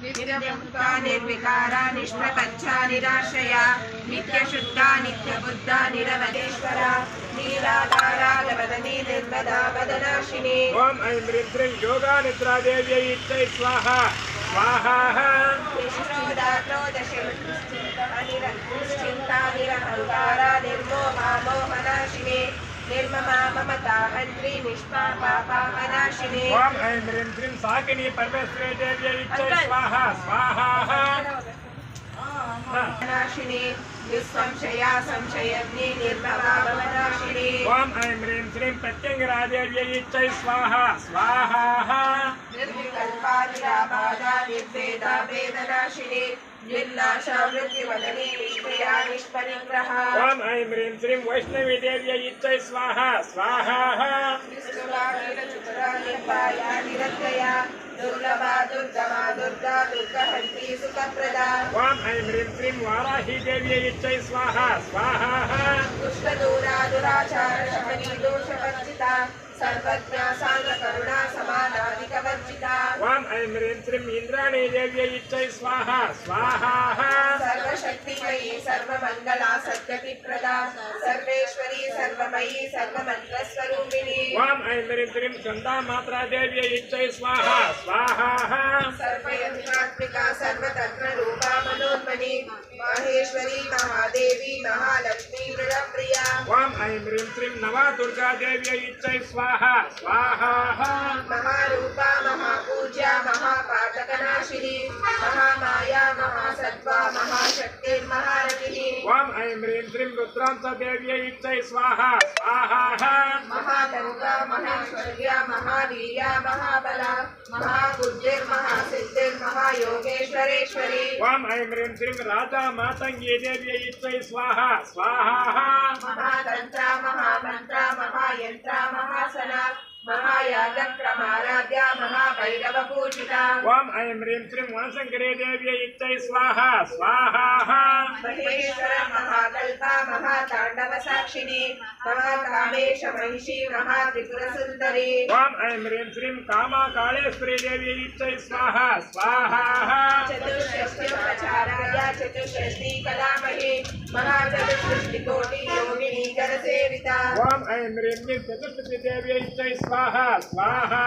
नित्यमुक्ता निर्विकारा निष्प्रपञ्चा निराश्रया नित्यशुद्धा नित्यबुद्धा निरवधेश्वरा नीलाधारागवदनी निर्मदा वदनाशिनी। ओम ऐं ह्रीं श्रीं योगा निद्रा देव्यै इत्यै स्वाहा स्वाहा। निश्चिन्ता निरहंकारा निर्मोहा मोहनाशिनी निर्ममा ममता हन्त्री निष्पापापनाशिनी। ओम ऐं ह्रीं श्रीं साकिनी परमेश्वरी देव्यै इत्यै स्वाहा स्वाहा। नाशिनी विसंशया संशयग्नि निर्ममा भवनाशिनी। ओम ऐं ह्रीं श्रीं प्रत्यंगिरा देव्यै इत्यै स्वाहा स्वाहा। निर्विकल्पा निराबाधा निर्वेदा वेदनाशिनी निर्नाशा मृत्युवदनी निष्क्रिया निष्परिग्रहा। ओम ऐं ह्रीं श्रीं वैष्णवी देव्यै इत्यै स्वाहा स्वाहा। विष्णुवा नीलचुतरा निर्भया निरत्रया दुर्लभा दुर्गमा दुर्गा दुर्गहन्त्री सुखप्रदा। ओम ऐं ह्रीं श्रीं वाराही देव्यै इत्यै स्वाहा स्वाहा। दुष्टदूरा दुराचार शमनी दोषवर्जिता सर्वज्ञा साङ्गकरुणा समानाधिकवर्जिता। ओम ऐं ह्रीं श्रीं इंद्राणी देव्यै इत्यै स्वाहा स्वाहा। सर्वशक्तिमयी सर्वमङ्गला सद्गतिप्रदा सर्वेश्वरी सर्वमयी सर्वमन्त्रस्वरूपिणी। ओम ऐं ह्रीं श्रीं चन्दामात्रा देव्यै इत्यै स्वाहा स्वाहा। सर्वयन्त्रात्मिका सर्वतन्त्ररूपा मनोन्मणि माहेश्वरी महादेवी महालक्ष्मी मृगप्रिया। ओम ऐं ह्रीं श्रीं नवा दुर्गा देव्यै इत्यै स्वाहा स्वाहा। महारूपा महापूज्या महापातकनाशिनी महामाया महासत्त्वा महाशक्तिर्महारथिनी। ओम ऐं ह्रीं श्रीं रुद्रांश देव्यै इत्यै स्वाहा स्वाहा। महागंगा महेश्वर्या महावीर्या महाबला महाबुद्धिर्महासिद्धिर्महायोगेश्वरेश्वरी। ओम ऐं ह्रीं श्रीं राजा मातंगी देव्यै इत्यै स्वाहा स्वाहा। महातंत्रा महामंत्रा महायंत्रा महासना महायागक्रमाराध्या महाभैरवपूजिता। ओम ऐं ह्रीं श्रीं वनशंकरी देव्यै इत्यै स्वाहा स्वाहा। महेश्वर महाकल्पा महाताण्डवसाक्षिणी महाकामेश महिषी महात्रिपुरसुन्दरी। ओम ऐं ह्रीं श्रीं कामाकाळेश्वरी देव्यै इत्यै स्वाहा स्वाहा। चतुष्षष्टिप्रचाराय चतुष्षष्टि कलामही महाचतुष्षष्टिकोटि योगिनी करसेविता। ओम ऐं ह्रीं श्रीं चतुष्पदी देव्यै इत्यै स्वाहा स्वाहा।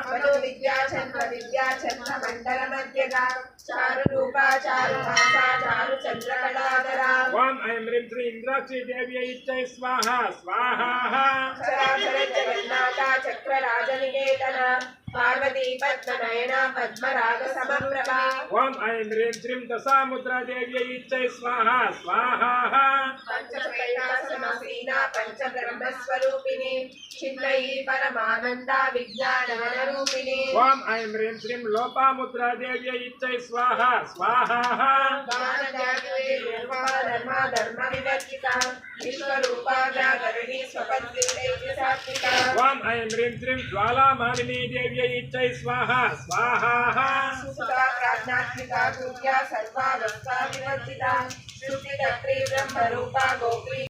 मनोविद्या छन्द विद्या छन्द मण्डलमध्यगा चारुरूपा चारुभासा चारुचन्द्रकलाधरा। ओम ऐं ह्रीं श्रीं इंद्राक्षी देव्यै इत्यै स्वाहा स्वाहा। चराचर जगन्नाथा चक्रराजनिकेतना पार्वती पद्मनयना पद्मराग समप्रभा। ओम ऐं ह्रीं श्रीं दशामुद्रा देव्यै इत्यै स्वाहा स्वाहा। पंचकैलासमासीना पंचब्रह्मस्वरूपिणी चिन्मयी परमानन्दा विज्ञानघनरूपिणी। ओम ऐं ह्रीं श्रीं लोपामुद्रा देव्यै इत्यै स्वाहा स्वाहा। धर्मा धर्म विवर्जिता विश्वरूपा जागरणी स्वपत्नी सात्विका। ओम ऐं ह्रीं श्रीं ज्वालामालिनी देव्यै इत्यै स्वाहा स्वाहा। सुता प्राज्ञात्मिका पूज्या सर्वावस्था विवर्जिता शुद्धिकर्त्री ब्रह्मरूपा गोत्री।